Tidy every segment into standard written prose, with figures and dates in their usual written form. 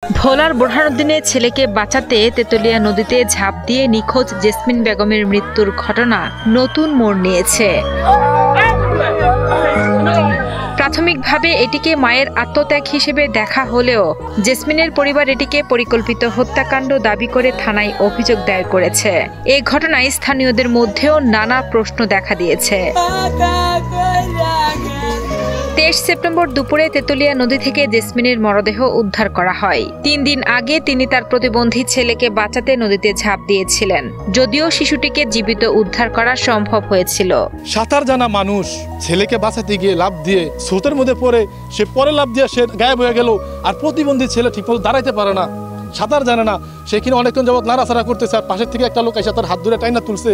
ভোলার বোরহানুদ্দিনে ছেলেকে বাঁচাতে তেতুলিয়া নদীতে ঝাঁপ দিয়ে নিখোঁজ জেসমিন বেগমের মৃত্যুর ঘটনা নতুন মোড় নিয়েছে। প্রাথমিকভাবে এটিকে মায়ের আত্মত্যাগ হিসেবে দেখা হলেও জেসমিনের পরিবার এটিকে পরিকল্পিত হত্যাকাণ্ড দাবি করে থানায় অভিযোগ দায়ের করেছে। এই ঘটনায় স্থানীয়দের মধ্যেও নানা প্রশ্ন দেখা দিয়েছে। 23 সেপ্টেম্বর দুপুরে তেতুলিয়া নদী থেকে জেসমিনের মরদেহ উদ্ধার করা হয়। 3 দিন আগে তিনি তার প্রতিবন্ধী ছেলেকে বাঁচাতে নদীতে ঝাঁপ দিয়েছিলেন, যদিও শিশুটিকে জীবিত উদ্ধার করা সম্ভব হয়েছিল। সাঁতার জানা মানুষ ছেলেকে বাঁচাতে গিয়ে লাফ দিয়ে স্রোতের মধ্যে পড়ে সে পরে লাফ দিয়ে সে গায়েব হয়ে গেল। আর প্রতিবন্ধী ছেলে ঠিকমতো দাঁড়াইতে পারে না, সাঁতার জানে না, সে কিনা অনেকক্ষণ যাবত নাড়াচাড়া করতেছে আর পাশের থেকে একটা লোক এসে তার হাত ধরে টাইনা তুলছে।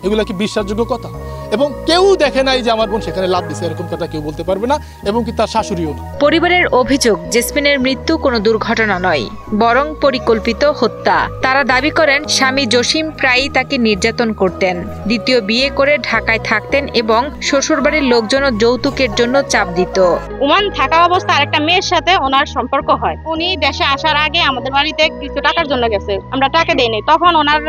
এগুলা কি বিশ্বাসযোগ্য কথা? এবং কেউ দেখে নাই যে আমার বোন সেখানে লাভ দিছে, এরকম কথা কেউ বলতে পারবে না, এবং কি তার শাশুড়িও না। পরিবারের অভিযোগ, জেসমিনের মৃত্যু কোনো দুর্ঘটনা নয়, বরং পরিকল্পিত হত্যা। তারা দাবি করেন স্বামী জসিম প্রায়ই তাকে নির্যাতন করতেন, দ্বিতীয় বিয়ে করে ঢাকায় থাকতেন এবং শ্বশুরবাড়ির লোকজনও যৌতুকের জন্য চাপ দিত। ওমান থাকা অবস্থায় আরেকটা মেয়ের সাথে ওনার সম্পর্ক হয়। উনি দেশে আসার আগে আমাদের বাড়িতে কিছু টাকার জন্য গেছে, আমরা টাকা দেইনি। তখন ওনার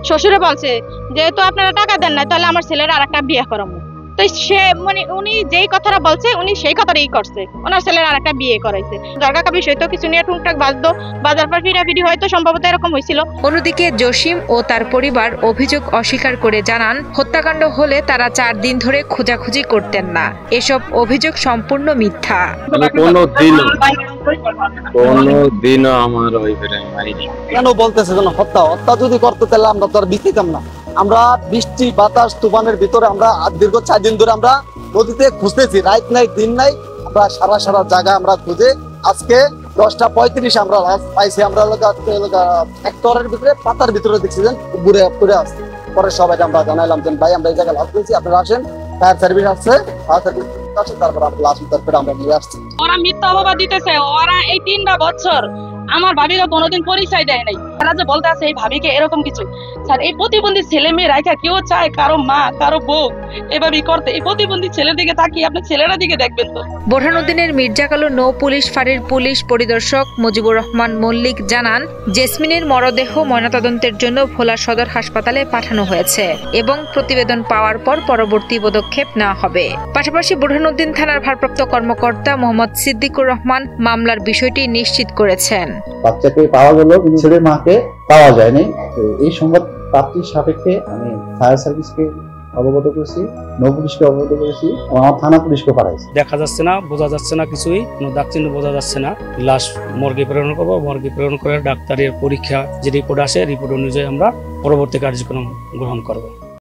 শ্বশুরে বলছে, যেহেতু আপনারা টাকা দেন না, তাহলে আমার ছেলের আরেকটা বিয়ে করাবো। তো সে মানে উনি যেই কথাটা বলছে উনি সেই কথাটাই করছে, ওনার ছেলের আরেকটা বিয়ে করাইছে। জায়গা বিষয় তো কিছু নিয়ে টুকটাক বাজতো, বাজার পর ফিরাফিরি হয়তো সম্ভবত এরকম হয়েছিল। অন্যদিকে জসিম ও তার পরিবার অভিযোগ অস্বীকার করে জানান, হত্যাকাণ্ড হলে তারা 4 দিন ধরে খোঁজাখুঁজি করতেন না। এসব অভিযোগ সম্পূর্ণ মিথ্যা। কোনদিনও আমার কেন বলতেছে যেন হত্যা যদি করতে তাহলে আমরা তো আর বিক্রিতাম না। আমরা বৃষ্টি বাতাস তুফানের ভিতরে আমরা দীর্ঘ 4 দিন ধরে আমরা নদীতে খুঁজতেছি, রাত নাই দিন নাই, আমরা সারা জায়গা আমরা খুঁজে আজকে 10:35 আমরা পাইছি। আমরা হেক্টরের ভিতরে পাতার ভিতরে দেখছি যে ঘুরে পড়ে আসছে। পরে সবাইকে আমরা জানাইলাম যে ভাই আমরা এই জায়গায় লাশ পেয়েছি, আপনারা আসেন। ফায়ার সার্ভিস আসছে, ফায়ার সার্ভিস আসছে, তারপর আমরা লাশ উদ্ধার করে আমরা নিয়ে আসছি। ওরা মিথ্যা অপবাদ দিতেছে। ওরা এই 3টা বছর আমার ভাবিকে কোনোদিন পরিচয় দেয় নাই। তারা যে বলতে আছে এই ভাবিকে এরকম কিছু, স্যার এই প্রতিবন্ধী ছেলে মেয়ে রাখা কেউ চায় কারো মা কারো বউ এভাবেই করতে? এই প্রতিবন্ধী ছেলের দিকে তাকিয়ে আপনার ছেলেরা দিকে দেখবেন তো। বোরহানুদ্দিনের মির্জাকালু নৌ পুলিশ ফাঁড়ির পুলিশ পরিদর্শক মুজিবুর রহমান মল্লিক জানান, জেসমিনের মরদেহ ময়নাতদন্তের জন্য ভোলা সদর হাসপাতালে পাঠানো হয়েছে এবং প্রতিবেদন পাওয়ার পর পরবর্তী পদক্ষেপ নেওয়া হবে। পাশাপাশি বোরহানুদ্দিন থানার ভারপ্রাপ্ত কর্মকর্তা মোহাম্মদ সিদ্দিকুর রহমান মামলার বিষয়টি নিশ্চিত করেছেন। বাচ্চাকে পাওয়া গেল, ছেলের মাকে পাওয়া যায়নি। এই সংবাদ প্রাপ্তির সাপেক্ষে আমি ফায়ার সার্ভিসকে অবগত করেছি, নৌ পুলিশকে অবগত করেছি, আমার থানা পুলিশকে পাঠাইছি। দেখা যাচ্ছে না, বোঝা যাচ্ছে না, কিছুই কোনো দাগচিহ্ন বোঝা যাচ্ছে না। লাশ মর্গে প্রেরণ করবো, মর্গে প্রেরণ করে ডাক্তারের পরীক্ষা যে রিপোর্ট আসে, রিপোর্ট অনুযায়ী আমরা পরবর্তী কার্যক্রম গ্রহণ করব।